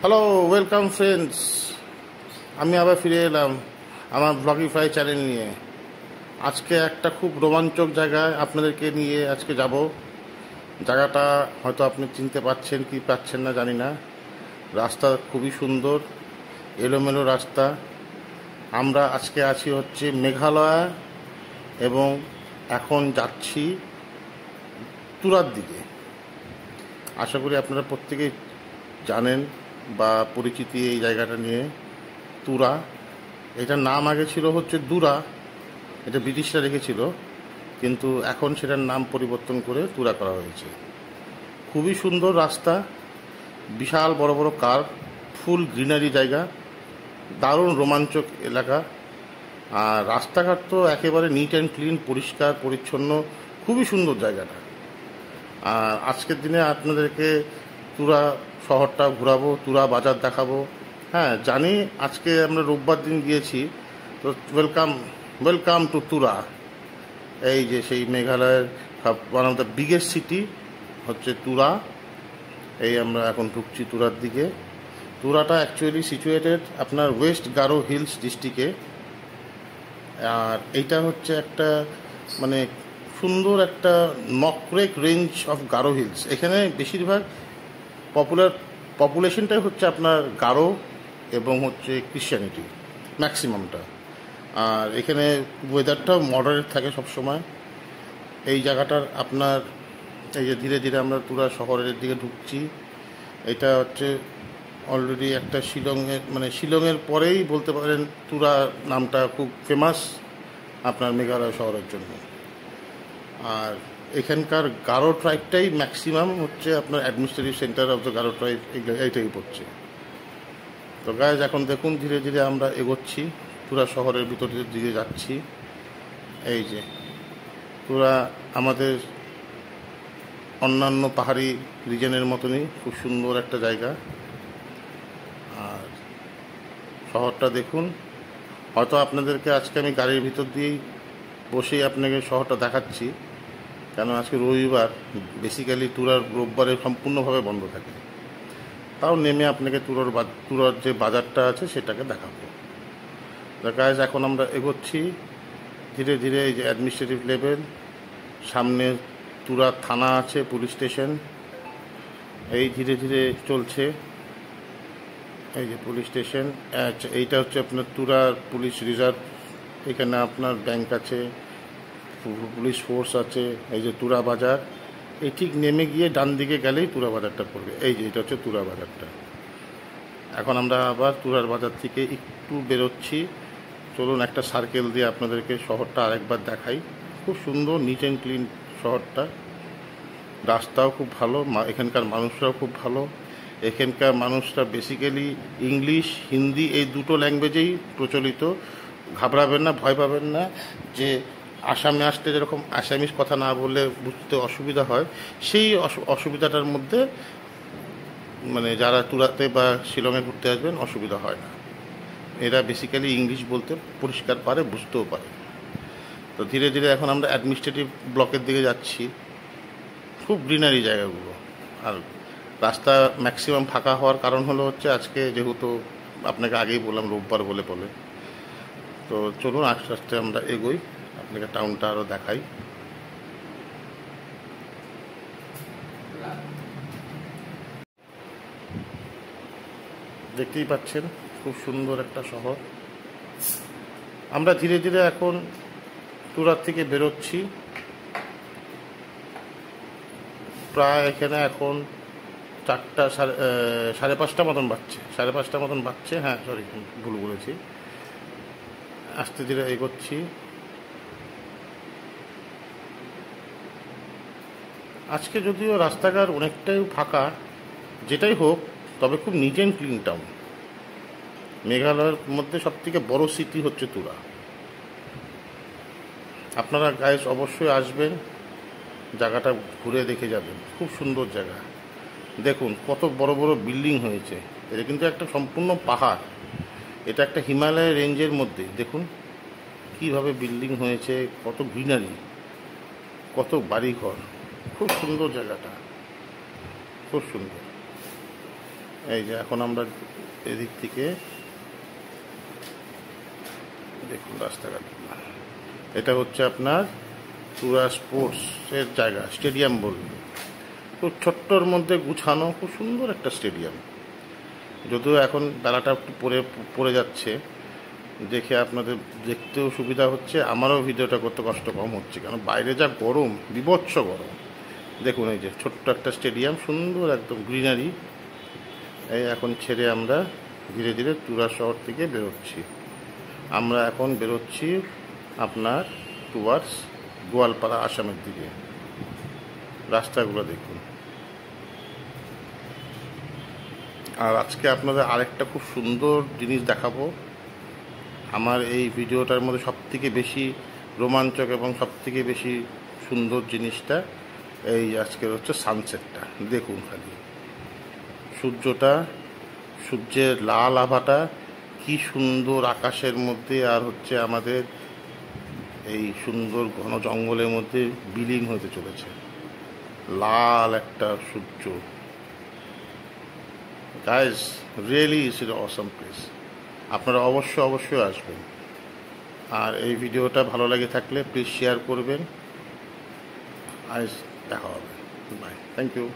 Hello, welcome friends. আমি আবার ফিরে এলাম আমার ব্লগিফাই চ্যানেল নিয়ে। আজকে একটা খুব রোমাঞ্চক জায়গায় আপনাদেরকে নিয়ে আজকে যাব। জায়গাটা হয়তো আপনি চিনতে পারছেন কি পাচ্ছেন না জানি না। রাস্তা খুবই সুন্দর, এলোমেলো রাস্তা। আমরা আজকে আছি হচ্ছে মেঘালয় এবং এখন যাচ্ছি তুরার দিকে। আশা করি আপনারা প্রত্যেকেই জানেন বা পরিচিতি এই জায়গাটা নিয়ে। তুরা, এটার নাম আগে ছিল হচ্ছে দুরা, এটা ব্রিটিশরা রেখেছিল, কিন্তু এখন সেটার নাম পরিবর্তন করে তুরা করা হয়েছে। খুবই সুন্দর রাস্তা, বিশাল বড় বড় কার্ভ, ফুল গ্রিনারি জায়গা, দারুণ রোমাঞ্চক এলাকা। আর রাস্তাঘাট তো একেবারে নিট অ্যান্ড ক্লিন, পরিষ্কার পরিচ্ছন্ন, খুবই সুন্দর জায়গাটা। আর আজকের দিনে আপনাদেরকে তুরা শহরটা ঘোরাবো, তুরা বাজার দেখাবো। হ্যাঁ, জানি আজকে আমরা রোববার দিন গিয়েছি, তো ওয়েলকাম টু তুরা। এই যে সেই মেঘালয়ের one of the biggest city হচ্ছে তুরা। এই আমরা এখন ঢুকছি তুরার দিকে। তুরাটা অ্যাকচুয়ালি সিচুয়েটেড আপনার ওয়েস্ট গারো হিলস ডিস্ট্রিক্টে। আর এইটা হচ্ছে একটা মানে সুন্দর একটা Nokrek range of Garo hills. এখানে বেশিরভাগ পপুলেশনটাই হচ্ছে আপনার গারো এবং হচ্ছে ক্রিশ্চিয়ানিটি ম্যাক্সিমামটা। আর এখানে ওয়েদারটাও মডারেট থাকে সবসময়। এই জায়গাটার আপনার এই যে ধীরে ধীরে আমরা তুরা শহরের দিকে ঢুকছি। এটা হচ্ছে অলরেডি একটা শিলংয়ের পরেই বলতে পারেন তুরা নামটা খুব ফেমাস আপনার মেঘালয় শহরের জন্য। আর এখানকার গারো ট্রাইবটাই ম্যাক্সিমাম হচ্ছে আপনার administrative centre of the Garo tribe, এইটাই পড়ছে। তো গাইজ, এখন দেখুন ধীরে ধীরে আমরা এগোচ্ছি, তুরা শহরের ভিতরের দিকে যাচ্ছি। এই যে তুরা আমাদের অন্যান্য পাহাড়ি রিজনের মতনই খুব সুন্দর একটা জায়গা। আর শহরটা দেখুন। হয়তো আপনাদেরকে আজকে আমি গাড়ির ভিতর দিয়েই বসেই আপনাকে শহরটা দেখাচ্ছি, কেন আজকে রবিবার, বেসিক্যালি তুরার রোববারে সম্পূর্ণভাবে বন্ধ থাকে। তাও নেমে আপনাকে তুরার যে বাজারটা আছে সেটাকে দেখাবো। গাইজ, এখন আমরা এগোচ্ছি ধীরে ধীরে। এই যে অ্যাডমিনিস্ট্রেটিভ লেভেল, সামনে তুরা থানা আছে, পুলিশ স্টেশন, এই ধীরে ধীরে চলছে। এই যে পুলিশ স্টেশন, এইটা হচ্ছে আপনার তুরা পুলিশ রিজার্ভ। এখানে আপনার ব্যাংক আছে, পুলিশ ফোর্স আছে। এই যে তুরা বাজার, এই ঠিক নেমে গিয়ে ডান দিকে গেলেই তুরা বাজারটা পড়বে। এই যে এটা হচ্ছে তুরা বাজারটা। এখন আমরা আবার তুরার বাজার থেকে একটু বেরোচ্ছি। চলুন একটা সার্কেল দিয়ে আপনাদেরকে শহরটা আরেকবার দেখাই। খুব সুন্দর নিট অ্যান্ড ক্লিন শহরটা, রাস্তাও খুব ভালো, এখানকার মানুষরাও খুব ভালো। এখানকার মানুষরা বেসিক্যালি ইংলিশ, হিন্দি এই দুটো ল্যাঙ্গুয়েজেই প্রচলিত। ঘাবড়াবেন না, ভয় পাবেন না যে আসামে আসতে যেরকম আসামিস কথা না বললে বুঝতে অসুবিধা হয়, সেই অসুবিধাটার মধ্যে যারা তুরাতে বা শিলংয়ে ঘুরতে আসবেন অসুবিধা হয় না। এরা বেসিক্যালি ইংলিশ বলতে পরিষ্কার পারে, বুঝতেও পারে। তো ধীরে ধীরে এখন আমরা অ্যাডমিনিস্ট্রেটিভ ব্লকের দিকে যাচ্ছি। খুব গ্রিনারি জায়গাগুলো। আর রাস্তা ম্যাক্সিমাম ফাঁকা হওয়ার কারণ হলো হচ্ছে আজকে যেহেতু আপনাকে আগেই বললাম রোববার বলে। তো চলুন আস্তে আস্তে আমরা এগোই, আপনাকে টাউনটা আরও দেখাই। দেখতেই পাচ্ছেন খুব সুন্দর একটা শহর। আমরা ধীরে ধীরে এখন তুরার থেকে বেরোচ্ছি। প্রায় এখানে এখন 4টা সাড়ে 5টা মতন বাজছে। হ্যাঁ, সরি, ভুল বলেছি। আস্তে ধীরে এগোচ্ছি। আজকে যদিও রাস্তাঘাট অনেকটাই ফাঁকা, যেটাই হোক, তবে খুব নিট অ্যান্ড ক্লিন টাউন। মেঘালয়ের মধ্যে সবথেকে বড় সিটি হচ্ছে তুরা। আপনারা গাইজ অবশ্যই আসবেন, জায়গাটা ঘুরে দেখে যাবেন। খুব সুন্দর জায়গা। দেখুন কত বড় বড় বিল্ডিং হয়েছে। এটা কিন্তু একটা সম্পূর্ণ পাহাড়, এটা একটা হিমালয় রেঞ্জের মধ্যে। দেখুন কীভাবে বিল্ডিং হয়েছে, কত গ্রিনারি, কত বাড়িঘর। খুব সুন্দর জায়গাটা, খুব সুন্দর। এই যে এখন আমরা এদিক থেকে দেখুন রাস্তাঘাট, এটা হচ্ছে আপনার টুরা স্পোর্টসের জায়গা, স্টেডিয়াম বলবে, খুব ছোট্টর মধ্যে গুছানো, খুব সুন্দর একটা স্টেডিয়াম। যদিও এখন বেলাটা একটু পড়ে যাচ্ছে, দেখে আপনাদের দেখতেও সুবিধা হচ্ছে, আমারও ভিডিওটা করতে কষ্ট কম হচ্ছে, কারণ বাইরে যা গরম, বীভৎস গরম। দেখুন এই যে ছোট্ট একটা স্টেডিয়াম, সুন্দর একদম গ্রিনারি। এই এখন ছেড়ে আমরা ধীরে ধীরে টুরা শহর থেকে বেরোচ্ছি। আমরা এখন বেরোচ্ছি আপনার টুয়ার্ডস গোয়ালপাড়া, আসামের দিকে। রাস্তাগুলো দেখুন। আর আজকে আপনাদের আরেকটা খুব সুন্দর জিনিস দেখাবো। আমার এই ভিডিওটার মধ্যে সবথেকে বেশি রোমাঞ্চক এবং সবথেকে বেশি সুন্দর জিনিসটা এই আজকের হচ্ছে সানসেটটা। দেখুন খালি সূর্যটা, সূর্যের লাল আভাটা কি সুন্দর আকাশের মধ্যে, আর হচ্ছে আমাদের এই সুন্দর ঘন জঙ্গলের মধ্যে বিলীন হতে চলেছে লাল একটা সূর্য। Guys really it's an awesome place. আপনারা অবশ্যই আসবেন। আর এই ভিডিওটা ভালো লাগে থাকলে প্লিজ শেয়ার করবেন। আজ দেখা হবে। Bye, thank you.